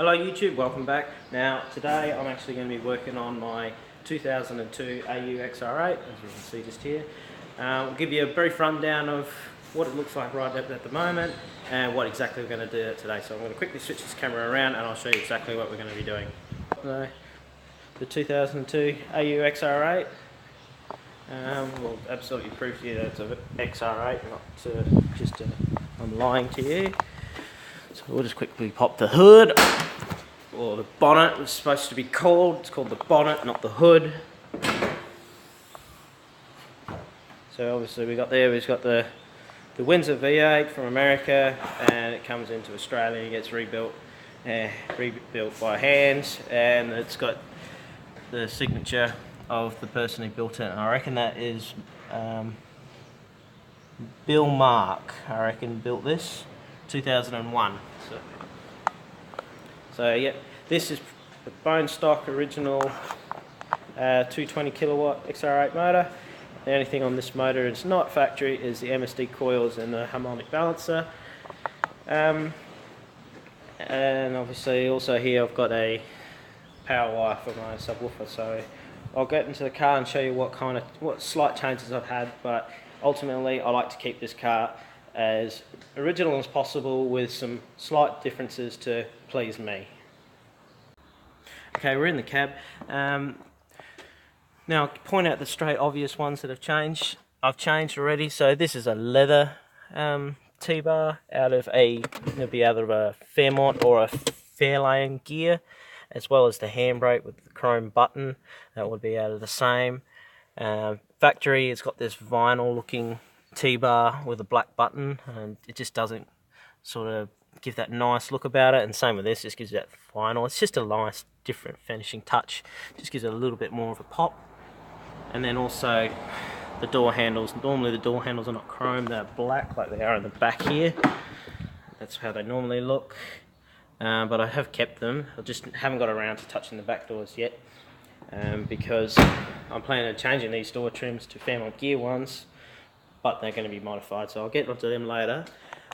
Hello YouTube, welcome back. Now today I'm actually going to be working on my 2002 AU XR8, as you can see just here. We'll give you a brief rundown of what it looks like right at the moment and what exactly we're going to do today. So I'm going to quickly switch this camera around and I'll show you exactly what we're going to be doing. The 2002 AU XR8. We'll absolutely prove to you that it's an XR8, not just I'm lying to you. So we'll just quickly pop the hood, or the bonnet was supposed to be called. It's called the bonnet, not the hood. So obviously we've got the Windsor V8 from America, and it comes into Australia and gets rebuilt by hand, and it's got the signature of the person who built it. And I reckon that is Bill Mark, I reckon, built this. 2001. So yeah, this is the bone stock original 220 kilowatt XR8 motor. The only thing on this motor is not factory is the MSD coils and the harmonic balancer. And obviously also here I've got a power wire for my subwoofer. So I'll get into the car and show you what slight changes I've had, but ultimately I like to keep this car as original as possible with some slight differences to please me. Okay, we're in the cab. Now I'll point out the straight obvious ones that have changed. I've changed already. So this is a leather T-bar out of it'll be either a Fairmont or a Fairlane gear, as well as the handbrake with the chrome button. That would be out of the same. Factory, it's got this vinyl looking T-bar with a black button, and it just doesn't sort of give that nice look about it. And same with this, just gives you that vinyl. It's just a nice different finishing touch, just gives it a little bit more of a pop. And then also the door handles, normally the door handles are not chrome, they're black like they are in the back here. That's how they normally look, but I have kept them. I just haven't got around to touching the back doors yet, because I'm planning on changing these door trims to Fairmont gear ones, but they're going to be modified, so I'll get onto them later.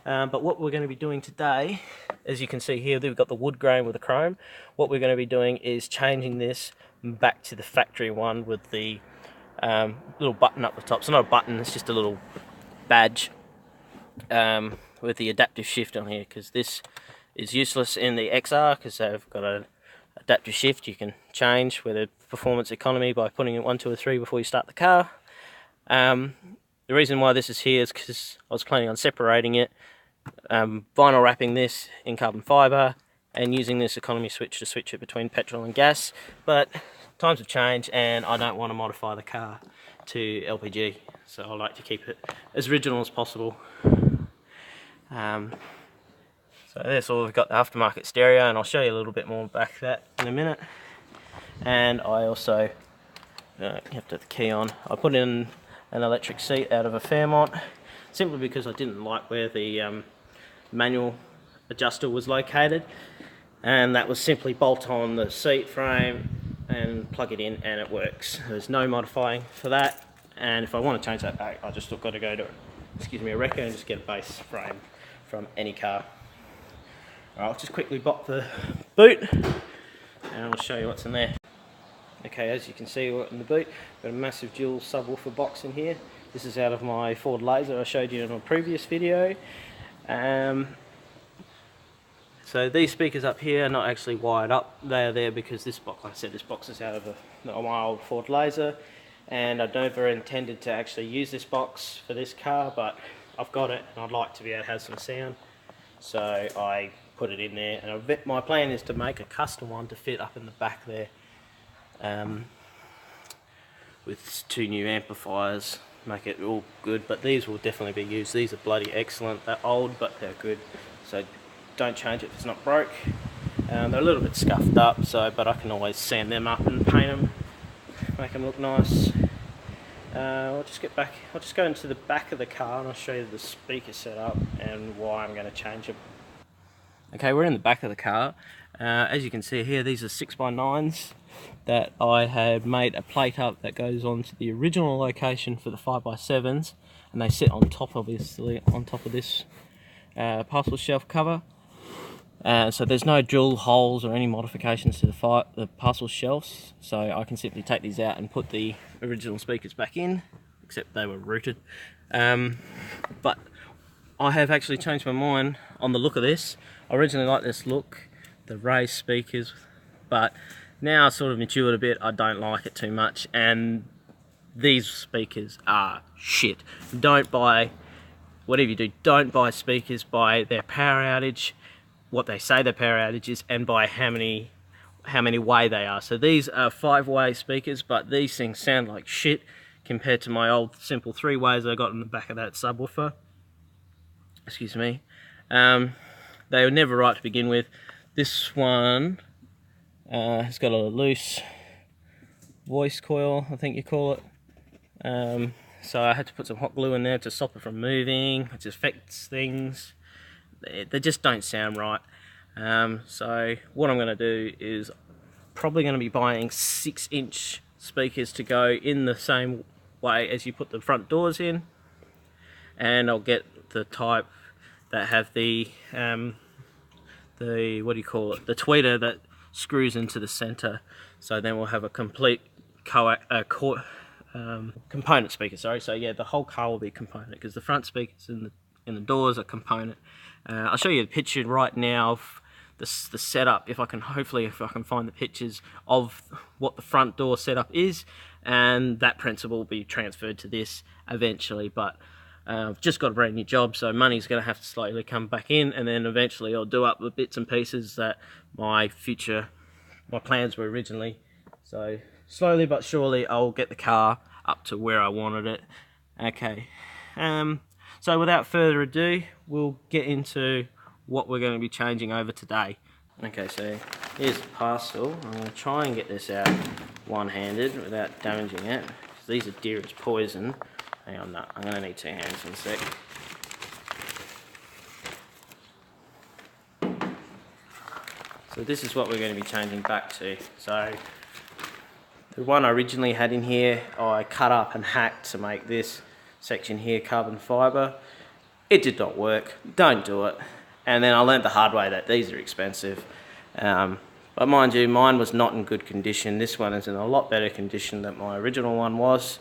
But what we're going to be doing today, as you can see here, we've got the wood grain with the chrome. What we're going to be doing is changing this back to the factory one with the little button up the top. So not a button, it's just a little badge with the adaptive shift on here, because this is useless in the XR because they've got an adaptive shift. You can change whether performance economy by putting it 1, 2 or 3 before you start the car. The reason why this is here is because I was planning on separating it, vinyl wrapping this in carbon fibre and using this economy switch to switch it between petrol and gas, but times have changed and I don't want to modify the car to LPG, so I like to keep it as original as possible. So that's all. We've got the aftermarket stereo, and I'll show you a little bit more back that in a minute. And I also, you have to have the key on, I put in an electric seat out of a Fairmont, simply because I didn't like where the manual adjuster was located, and that was simply bolt on the seat frame and plug it in and it works. There's no modifying for that, and if I want to change that back, I just got to go to a wrecker and just get a base frame from any car. I'll just quickly pop the boot and I'll show you what's in there. Okay, as you can see in the boot, got a massive dual subwoofer box in here. This is out of my Ford Laser I showed you in a previous video. So these speakers up here are not actually wired up. They are there because this box, like I said, this box is out of my old Ford Laser, and I've never intended to actually use this box for this car, but I've got it and I'd like to be able to have some sound, so I put it in there. And my plan is to make a custom one to fit up in the back there, with 2 new amplifiers, make it all good. But these will definitely be used. These are bloody excellent. They're old but they're good, so don't change it if it's not broke. They're a little bit scuffed up, but I can always sand them up and paint them, make them look nice. I'll just go into the back of the car and I'll show you the speaker setup and why I'm going to change them. Okay, we're in the back of the car. As you can see here, these are 6x9s that I had made a plate up that goes on to the original location for the 5x7s, and they sit on top, obviously, on top of this parcel shelf cover. So there's no drill holes or any modifications to the parcel shelves, so I can simply take these out and put the original speakers back in, except they were routed. But I have actually changed my mind on the look of this. I originally liked this look, the raised speakers, but now I sort of matured a bit. I don't like it too much, and these speakers are shit. Don't buy, whatever you do, don't buy speakers by their power outage, what they say their power outage is, and by how many way they are. So these are 5-way speakers, but these things sound like shit compared to my old simple 3-ways I got in the back of that subwoofer. Excuse me. They were never right to begin with. This one has got a loose voice coil, I think you call it. So I had to put some hot glue in there to stop it from moving. It just affects things. They just don't sound right. So what I'm going to do is probably going to be buying 6-inch speakers to go in the same way as you put the front doors in, and I'll get the type that have the what do you call it, the tweeter that screws into the center. So then we'll have a complete component speaker, sorry. So yeah, the whole car will be component, because the front speakers in the doors are component. I'll show you the picture right now of the setup, if I can find the pictures of what the front door setup is, and that principle will be transferred to this eventually. But I've just got a brand new job, so money's going to have to slowly come back in, and then eventually I'll do up the bits and pieces that my plans were originally. So slowly but surely I'll get the car up to where I wanted it. Okay, so without further ado, we'll get into what we're going to be changing over today. Okay, so here's the parcel. I'm going to try and get this out one-handed without damaging it, because these are dear as poison. Hang on, no, I'm going to need 2 hands in a sec. So this is what we're going to be changing back to. So the one I originally had in here, I cut up and hacked to make this section here carbon fibre. It did not work. Don't do it. And then I learned the hard way that these are expensive. But mind you, mine was not in good condition. This one is in a lot better condition than my original one was.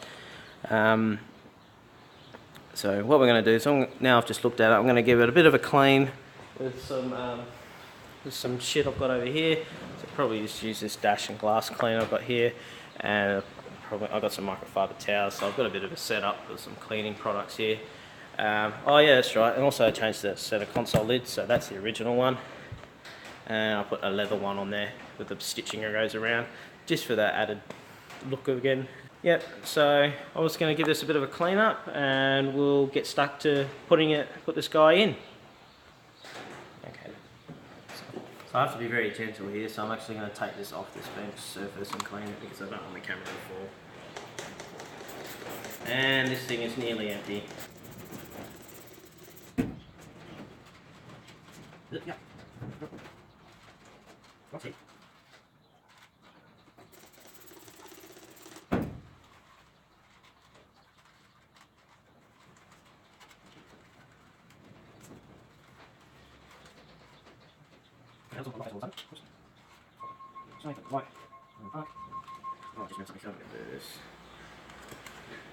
So what we're going to do is, now I've just looked at it, I'm going to give it a bit of a clean with some shit I've got over here. So probably just use this dash and glass cleaner I've got here, and I've got some microfiber towels. So I've got a bit of a setup with some cleaning products here. Oh yeah, that's right. And also I changed the center console lid, so that's the original one. And I put a leather one on there with the stitching that goes around, just for that added look again. Yep, so I was going to give this a bit of a clean up, and we'll get stuck to put this guy in. Okay, so I have to be very gentle here, so I'm actually going to take this off this bench surface and clean it, because I don't want the camera to fall. And this thing is nearly empty. Yeah. What's it?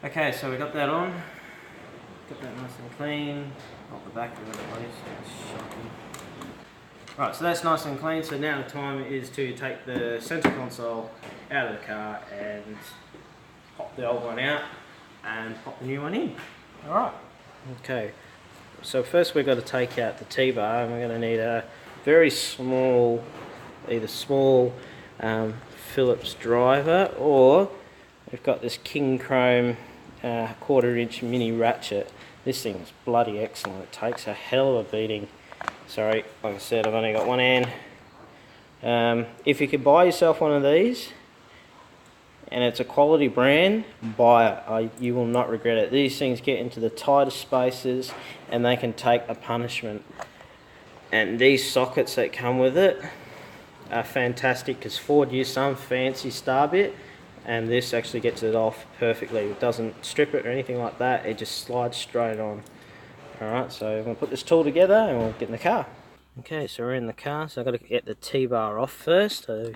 Okay, so we got that on. Got that nice and clean. Not the back of it, please. It's shocking. Right, so that's nice and clean. So now the time is to take the center console out of the car and pop the old one out and pop the new one in. Alright. Okay. So first we've got to take out the T-bar, and we're going to need a very small, either small Phillips driver, or we've got this King Chrome 1/4 inch mini ratchet. This thing is bloody excellent. It takes a hell of a beating. Sorry, like I said, I've only got one hand. If you could buy yourself one of these, and it's a quality brand, buy it. You will not regret it. These things get into the tightest spaces, and they can take a punishment. And these sockets that come with it are fantastic, because Ford used some fancy star bit, and this actually gets it off perfectly. It doesn't strip it or anything like that. It just slides straight on. Alright, so I'm going to put this tool together and we'll get in the car. Okay, so we're in the car, so I've got to get the T-bar off first. So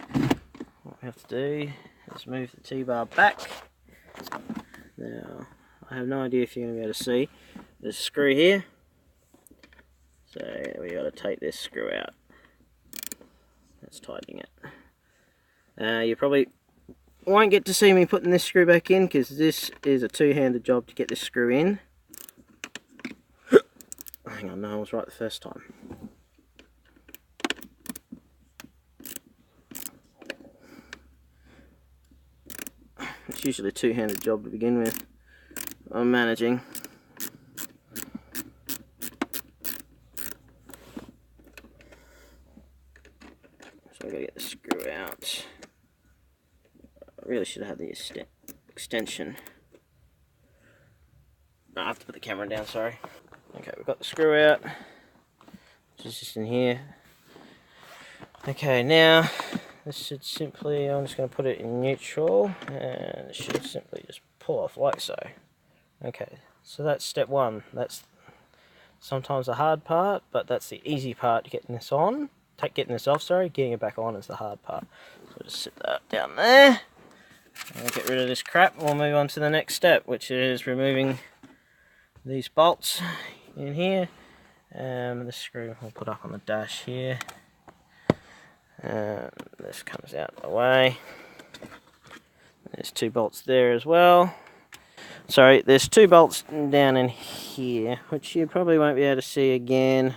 what we have to do is move the T-bar back. Now, I have no idea if you're going to be able to see. There's a screw here. So we got to take this screw out. That's tightening it. You probably won't get to see me putting this screw back in because this is a two-handed job to get this screw in. Hang on, no, I was right the first time. It's usually a two-handed job to begin with. I'm managing. So I've got to get the screw out. I really should have had the extension. No, I have to put the camera down, sorry. Okay, we've got the screw out, which is just in here. Okay, now this should simply, I'm just going to put it in neutral, and it should simply just pull off like so. Okay, so that's step one. That's sometimes the hard part, but that's the easy part, getting this on. Getting this off, sorry, getting it back on is the hard part. So we'll just sit that down there. I'll get rid of this crap. We'll move on to the next step, which is removing these bolts in here. The screw we'll put up on the dash here. This comes out of the way. There's two bolts there as well. Sorry, there's two bolts down in here, which you probably won't be able to see again.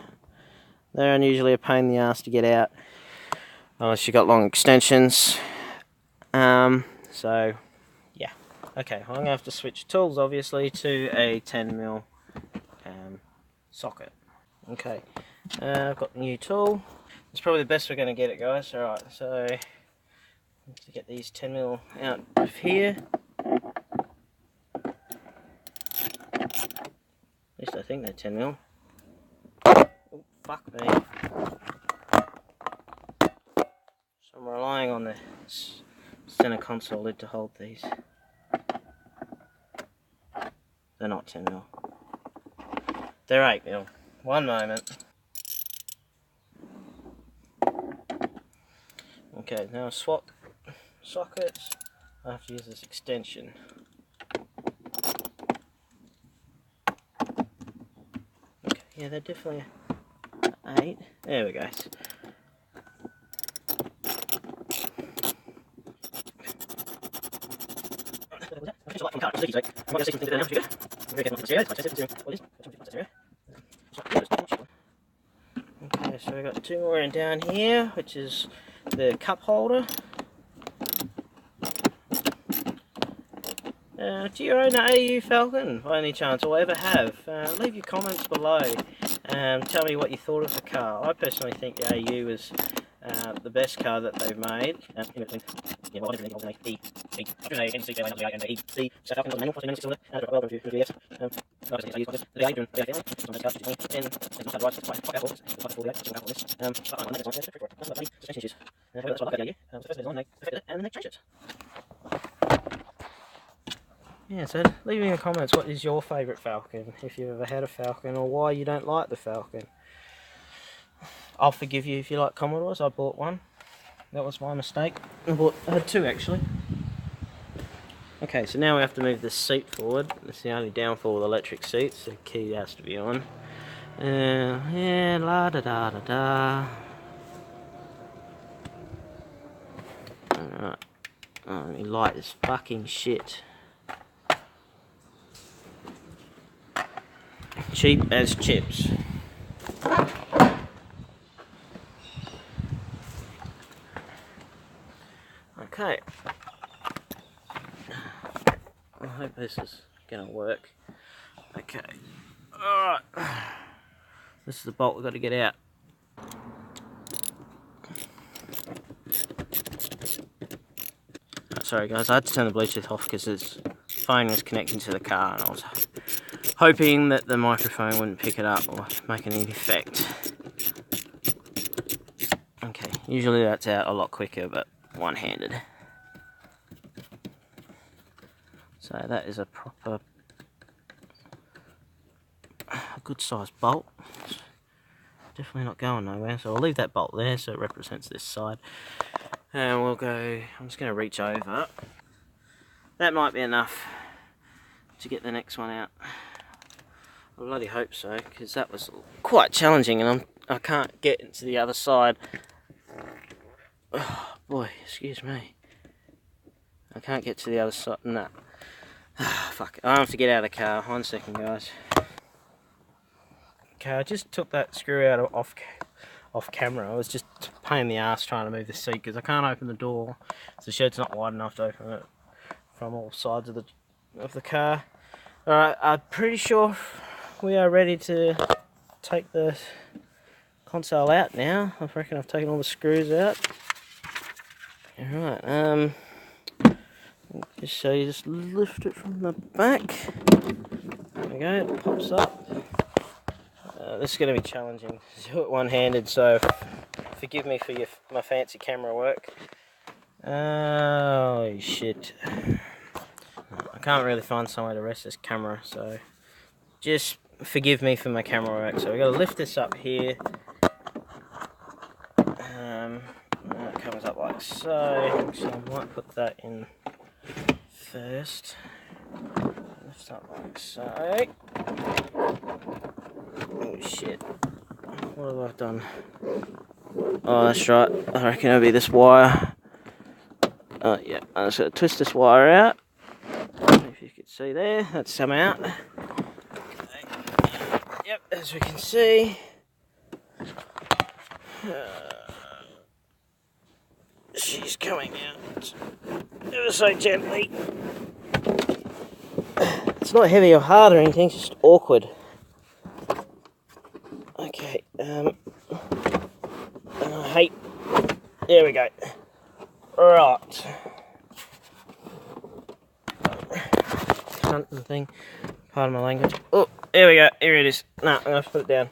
They're unusually a pain in the ass to get out, unless you've got long extensions. So, yeah. Okay, I'm going to have to switch tools, obviously, to a 10mm socket. Okay, I've got the new tool. It's probably the best we're going to get it, guys. Alright, so to get these 10mm out of here. At least I think they're 10mm. Oh, fuck me. So I'm relying on the center console lid to hold these. They're not 10mm. They're 8mm. One moment. Okay, now swap sockets. I have to use this extension. Okay, yeah, they're definitely 8. There we go. Okay, so we've got two more in down here, which is the cup holder. Do you own an AU Falcon by any chance, or ever have? Leave your comments below. Tell me what you thought of the car. I personally think the AU is the best car that they've made. Yeah, so leave in the comments what is your favourite Falcon, if you've ever had a Falcon, or why you don't like the Falcon. I'll forgive you if you like Commodores. I bought one. That was my mistake. I had two actually. Okay, so now we have to move the seat forward. That's the only downfall with electric seats. The key has to be on. Yeah, la da da da da. Alright. Oh, let me light this fucking shit. Cheap as chips. Okay. I hope this is going to work. Okay. Alright. This is the bolt we've got to get out. Sorry guys, I had to turn the Bluetooth off because this phone was connecting to the car and I was hoping that the microphone wouldn't pick it up or make any effect. Okay, usually that's out a lot quicker, but one-handed. So that is a good sized bolt. definitely not going nowhere. So I'll leave that bolt there so it represents this side. And we'll go, I'm just going to reach over. That might be enough to get the next one out. I bloody hope so, because that was quite challenging and I can't get into the other side. Oh boy, excuse me. I can't get to the other side. Nah. Fuck. I have to get out of the car. 1 second, guys. Okay, I just took that screw out of off camera. I was just a pain in the ass trying to move the seat because I can't open the door. So the shed's not wide enough to open it from all sides of the car. Alright, I'm pretty sure we are ready to take the console out now. I reckon I've taken all the screws out. Alright, just so you just lift it from the back. There we go, it pops up. This is going to be challenging to do it one-handed, so forgive me for my fancy camera work. Oh shit. I can't really find somewhere to rest this camera, so just forgive me for my camera work. So we've got to lift this up here. It comes up like so. So I might put that in first. Lift up like so. Oh shit. What have I done? Oh, that's right. I reckon it'll be this wire. Yeah, I'm just going to twist this wire out. If you could see there, that's come out. Yep, as we can see. She's coming out ever so gently. It's not heavy or hard or anything, it's just awkward. Okay, and I hate, there we go. Right. Hunting thing, pardon my language. Oh, here we go, here it is. No, I'm going to put it down.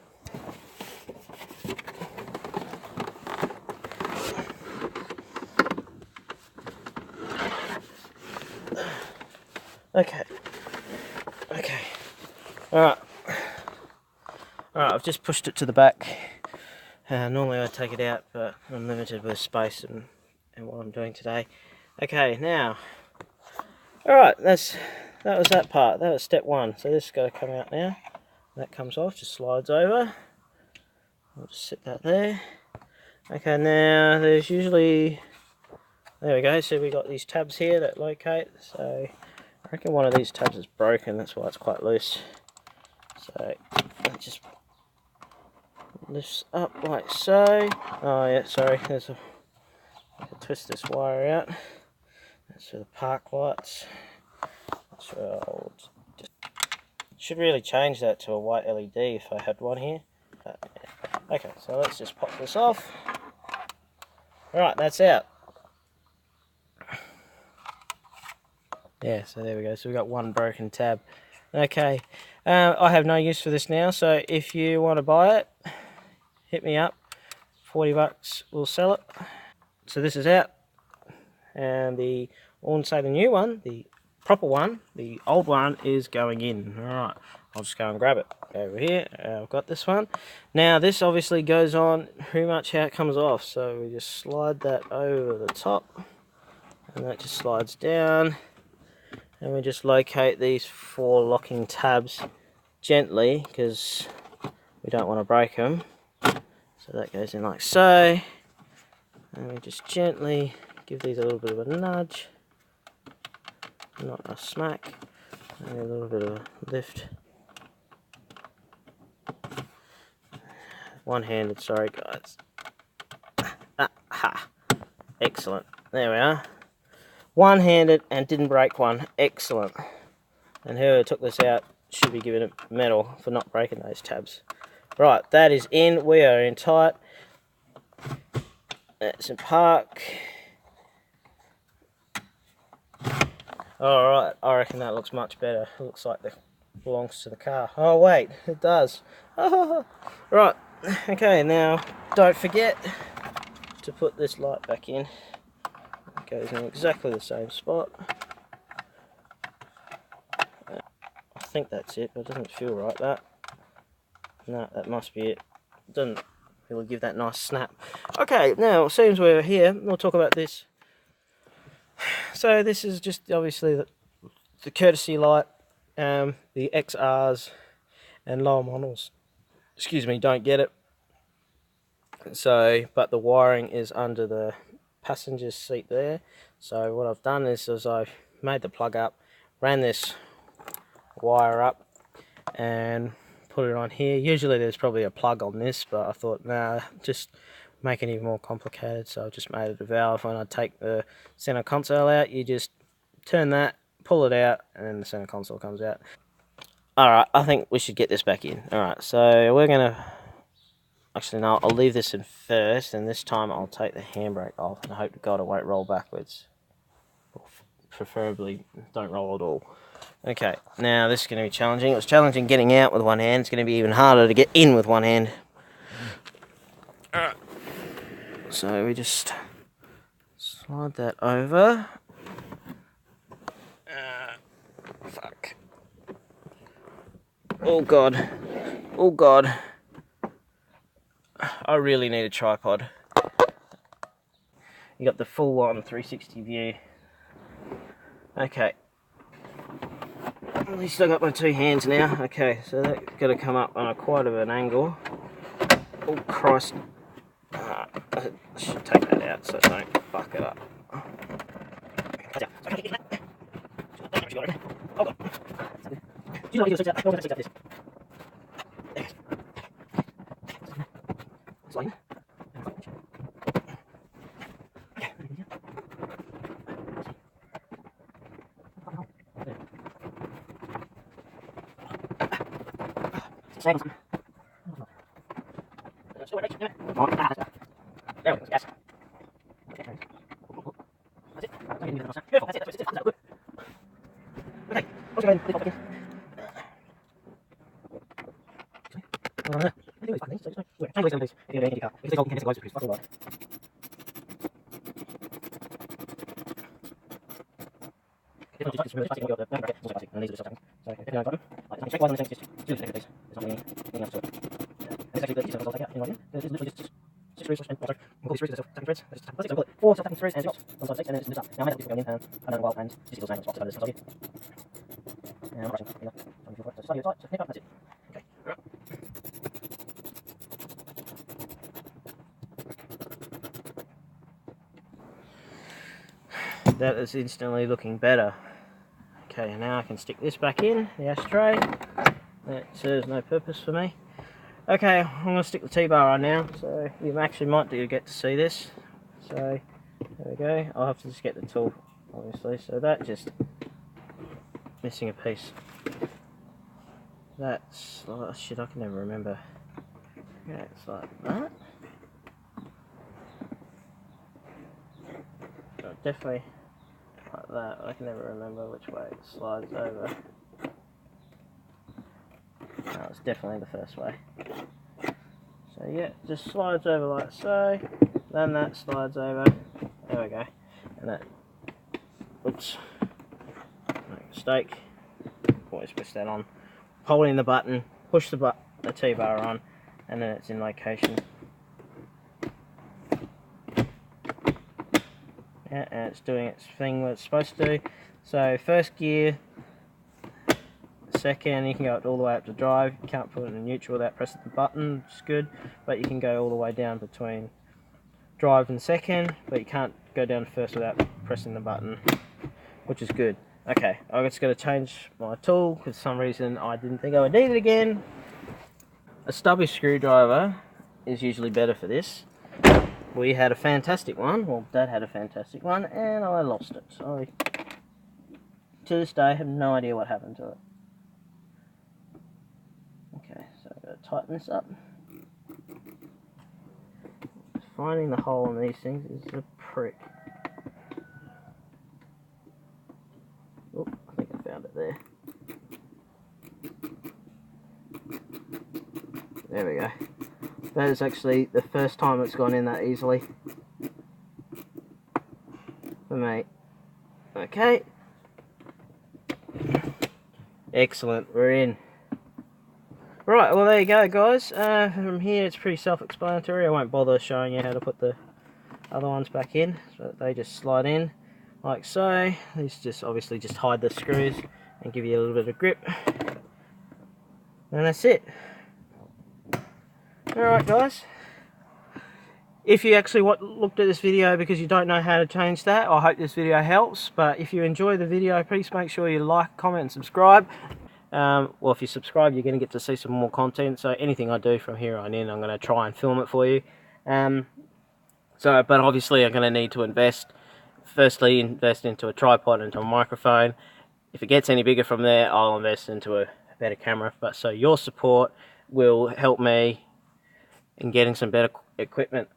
Okay. Alright, I've just pushed it to the back. Normally I'd take it out, but I'm limited with space and what I'm doing today. Okay, now, alright, that was that part. That was step one. So this is going to come out now. That comes off, just slides over. I'll just sit that there. Okay, now there's usually, there we go, so we got these tabs here that locate. So I reckon one of these tabs is broken, that's why it's quite loose. So it just lifts up like so. Oh yeah, sorry, there's twist this wire out. That's for the park lights. So I'll just, should really change that to a white LED if I had one here. Yeah. Okay, so let's just pop this off. Alright, that's out. Yeah, so there we go. So we've got one broken tab. Okay, I have no use for this now, so if you want to buy it, hit me up. 40 bucks, we'll sell it. So this is out, and the new one, the proper one, the old one is going in. Alright, I'll just go and grab it. Over here, I've got this one. Now this obviously goes on pretty much how it comes off, so we just slide that over the top, and that just slides down. And we just locate these 4 locking tabs gently because we don't want to break them. So that goes in like so. And we just gently give these a little bit of a nudge. Not a smack. And a little bit of a lift. One-handed, sorry guys. Ha! Excellent. There we are. One-handed and didn't break one. Excellent. And whoever took this out should be given a medal for not breaking those tabs. Right, that is in. We are in tight. That's in park. Alright, I reckon that looks much better. It looks like it belongs to the car. Oh wait, it does. Right, okay, now don't forget to put this light back in. It goes in exactly the same spot. I think that's it, but it doesn't feel right, that. No, that must be it. Doesn't it'll give that nice snap. Okay, now it seems we're here, we'll talk about this. So this is just obviously the courtesy light, the XRs and lower models, excuse me, don't get it. So, but the wiring is under the passenger seat there. So what I've done is I've made the plug up, ran this wire up and put it on here. Usually there's probably a plug on this, but I thought, nah, just make it even more complicated, so I've just made it a valve. When I take the center console out, you just turn that, pull it out, and then the center console comes out. Alright, I think we should get this back in. Alright, so we're going to... Actually, no, I'll leave this in first, and this time I'll take the handbrake off, and I hope to God it won't roll backwards. Preferably, don't roll at all. Okay, now this is going to be challenging. It was challenging getting out with one hand. It's going to be even harder to get in with one hand. Alright. So we just slide that over. Fuck. Oh God. Oh God. I really need a tripod. You got the full on 360 view. Okay. At least I got my two hands now. Okay, so that's got to come up on quite of an angle. Oh Christ. I should take that out so I don't fuck it up. That is instantly looking better. Okay, now I can stick this back in, the ashtray. That serves no purpose for me. Okay, I'm going to stick the T-bar on now, so you actually might get to see this. So, there we go. I'll have to just get the tool, obviously. So that just missing a piece. That's, oh shit, I can never remember. Yeah, it's like that. Oh, definitely like that. I can never remember which way it slides over. No, it's definitely the first way. So yeah, just slides over like so, then that slides over, there we go, and that, oops, make a mistake, always push that on, holding the button, push the T-bar on, and then it's in location. Yeah, and it's doing its thing what it's supposed to do. So first gear, second, you can go all the way up to drive. You can't put it in neutral without pressing the button, which is good, but you can go all the way down between drive and second, but you can't go down first without pressing the button, which is good. Okay, I'm just going to change my tool because for some reason I didn't think I would need it again. A stubby screwdriver is usually better for this. We had a fantastic one, well Dad had a fantastic one, and I lost it. So to this day I have no idea what happened to it. Okay, so I've got to tighten this up. Finding the hole in these things is a prick. Oh, I think I found it there. There we go. That is actually the first time it's gone in that easily for me. Okay. Excellent, we're in. Right, well there you go guys. From here it's pretty self-explanatory. I won't bother showing you how to put the other ones back in, so they just slide in like so. These just obviously just hide the screws and give you a little bit of grip, and that's it. Alright guys, if you actually looked at this video because you don't know how to change that, I hope this video helps. But if you enjoy the video, please make sure you like, comment and subscribe. Well, if you subscribe, you're going to get to see some more content, so anything I do from here on in, I'm going to try and film it for you. But obviously I'm going to need to invest. Firstly, invest into a tripod, into a microphone. If it gets any bigger from there, I'll invest into a better camera. But so your support will help me in getting some better equipment.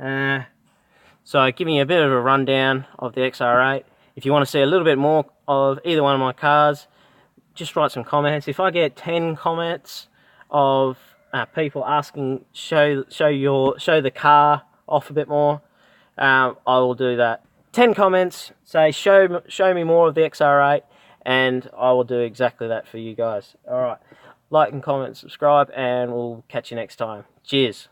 So giving you a bit of a rundown of the XR8. If you want to see a little bit more of either one of my cars, just write some comments. If I get 10 comments of people asking show the car off a bit more, I will do that. 10 comments say show me more of the XR8, and I will do exactly that for you guys. Alright, like and comment, subscribe, and we'll catch you next time. Cheers.